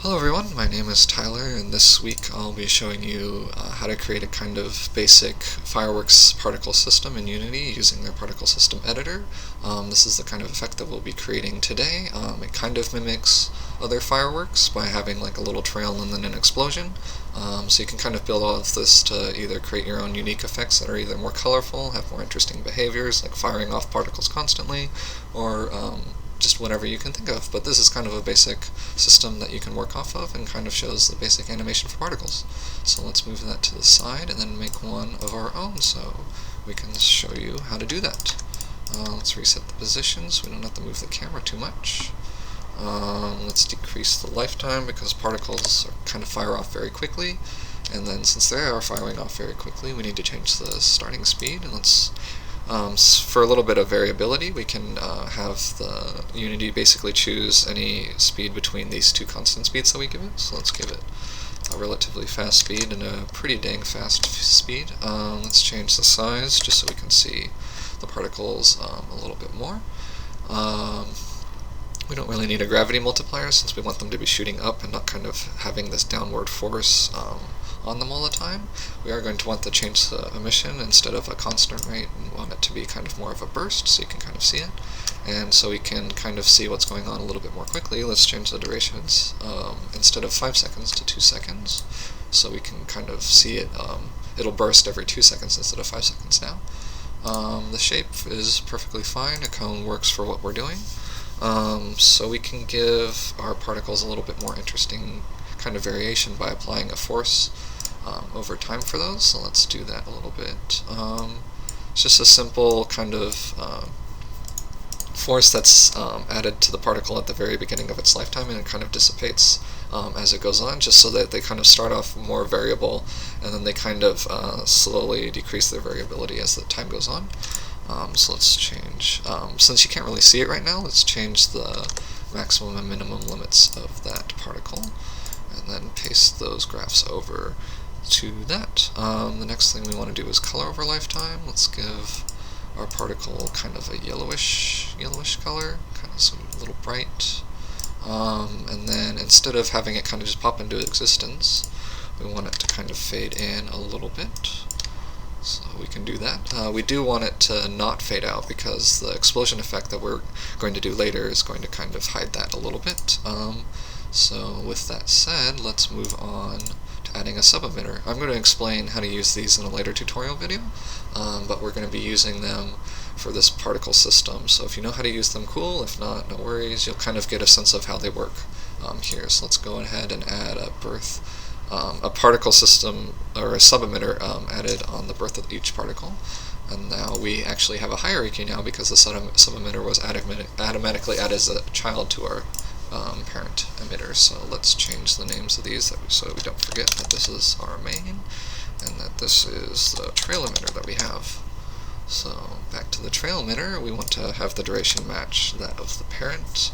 Hello everyone, my name is Tyler, and this week I'll be showing you how to create a kind of basic fireworks particle system in Unity using their particle system editor. This is the kind of effect that we'll be creating today. It kind of mimics other fireworks by having like a little trail and then an explosion. So you can kind of build all of this to either create your own unique effects that are either more colorful, have more interesting behaviors, like firing off particles constantly, or just whatever you can think of. But this is kind of a basic system that you can work off of and kind of shows the basic animation for particles. So let's move that to the side and then make one of our own so we can show you how to do that. Let's reset the position so we don't have to move the camera too much. Let's decrease the lifetime because particles kind of fire off very quickly, and then since they are firing off very quickly we need to change the starting speed. And let's for a little bit of variability, we can have the Unity basically choose any speed between these two constant speeds that we give it. So let's give it a relatively fast speed and a pretty dang fast speed. Let's change the size just so we can see the particles a little bit more. We don't really need a gravity multiplier since we want them to be shooting up and not kind of having this downward force on them all the time. We are going to want to change the emission instead of a constant rate, and want it to be kind of more of a burst so you can kind of see it. And so we can kind of see what's going on a little bit more quickly. Let's change the durations instead of 5 seconds to 2 seconds so we can kind of see it. It'll burst every 2 seconds instead of 5 seconds now. The shape is perfectly fine. A cone works for what we're doing. So we can give our particles a little bit more interesting kind of variation by applying a force over time for those. So let's do that a little bit. It's just a simple kind of force that's added to the particle at the very beginning of its lifetime, and it kind of dissipates as it goes on, just so that they kind of start off more variable and then they kind of slowly decrease their variability as the time goes on. So let's change, since you can't really see it right now, let's change the maximum and minimum limits of that particle and then paste those graphs over to that. The next thing we want to do is color over lifetime. Let's give our particle kind of a yellowish color, kind of a little bright. And then instead of having it kind of just pop into existence, we want it to kind of fade in a little bit. So we can do that. We do want it to not fade out because the explosion effect that we're going to do later is going to kind of hide that a little bit. So with that said, let's move on to adding a sub-emitter. I'm going to explain how to use these in a later tutorial video, but we're going to be using them for this particle system. So if you know how to use them, cool. If not, no worries. You'll kind of get a sense of how they work here. So let's go ahead and add a particle system, or a sub-emitter added on the birth of each particle. And now we actually have a hierarchy now because the sub-emitter was automatically added as a child to our parent emitter. So let's change the names of these so we don't forget that this is our main and that this is the trail emitter that we have. So back to the trail emitter, we want to have the duration match that of the parent.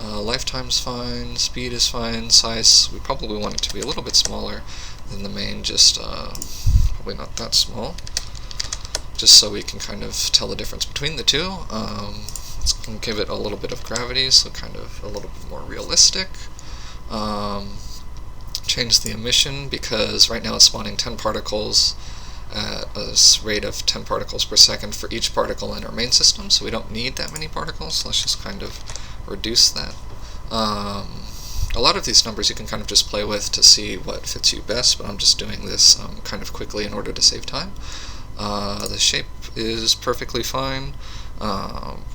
Lifetime's fine, speed is fine, size, we probably want it to be a little bit smaller than the main, just probably not that small, just so we can kind of tell the difference between the two. Let's give it a little bit of gravity, so kind of a little bit more realistic. Change the emission because right now it's spawning 10 particles at a rate of 10 particles per second for each particle in our main system, so we don't need that many particles, so let's just kind of reduce that. A lot of these numbers you can kind of just play with to see what fits you best, but I'm just doing this kind of quickly in order to save time. The shape is perfectly fine.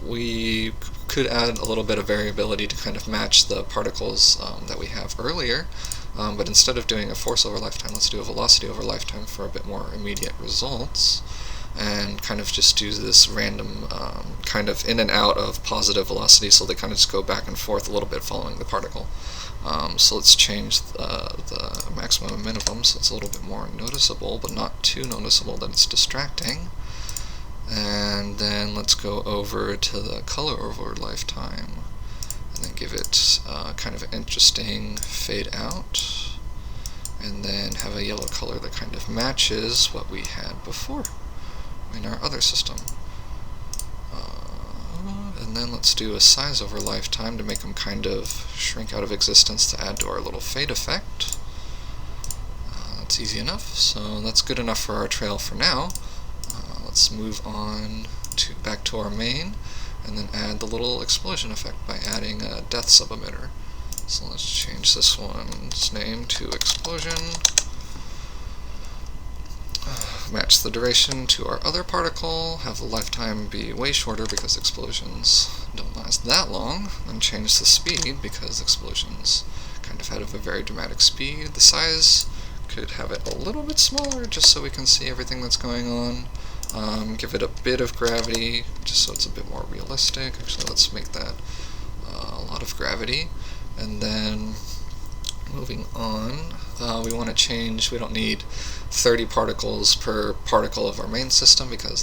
We could add a little bit of variability to kind of match the particles that we have earlier, but instead of doing a force over lifetime, let's do a velocity over lifetime for a bit more immediate results, and kind of just do this random kind of in and out of positive velocity, so they kind of just go back and forth a little bit following the particle. So let's change the maximum and minimum so it's a little bit more noticeable, but not too noticeable that it's distracting. And then let's go over to the color over lifetime and then give it kind of an interesting fade out, and then have a yellow color that kind of matches what we had before in our other system. And then let's do a size over lifetime to make them kind of shrink out of existence to add to our little fade effect. That's easy enough, so that's good enough for our trail for now. Let's move on back to our main, and then add the little explosion effect by adding a death subemitter. So let's change this one's name to explosion. Match the duration to our other particle, have the lifetime be way shorter because explosions don't last that long, and change the speed because explosions kind of have a very dramatic speed. The size could have it a little bit smaller just so we can see everything that's going on. Give it a bit of gravity just so it's a bit more realistic. Actually, let's make that a lot of gravity. And then moving on, we want to change, we don't need 30 particles per particle of our main system because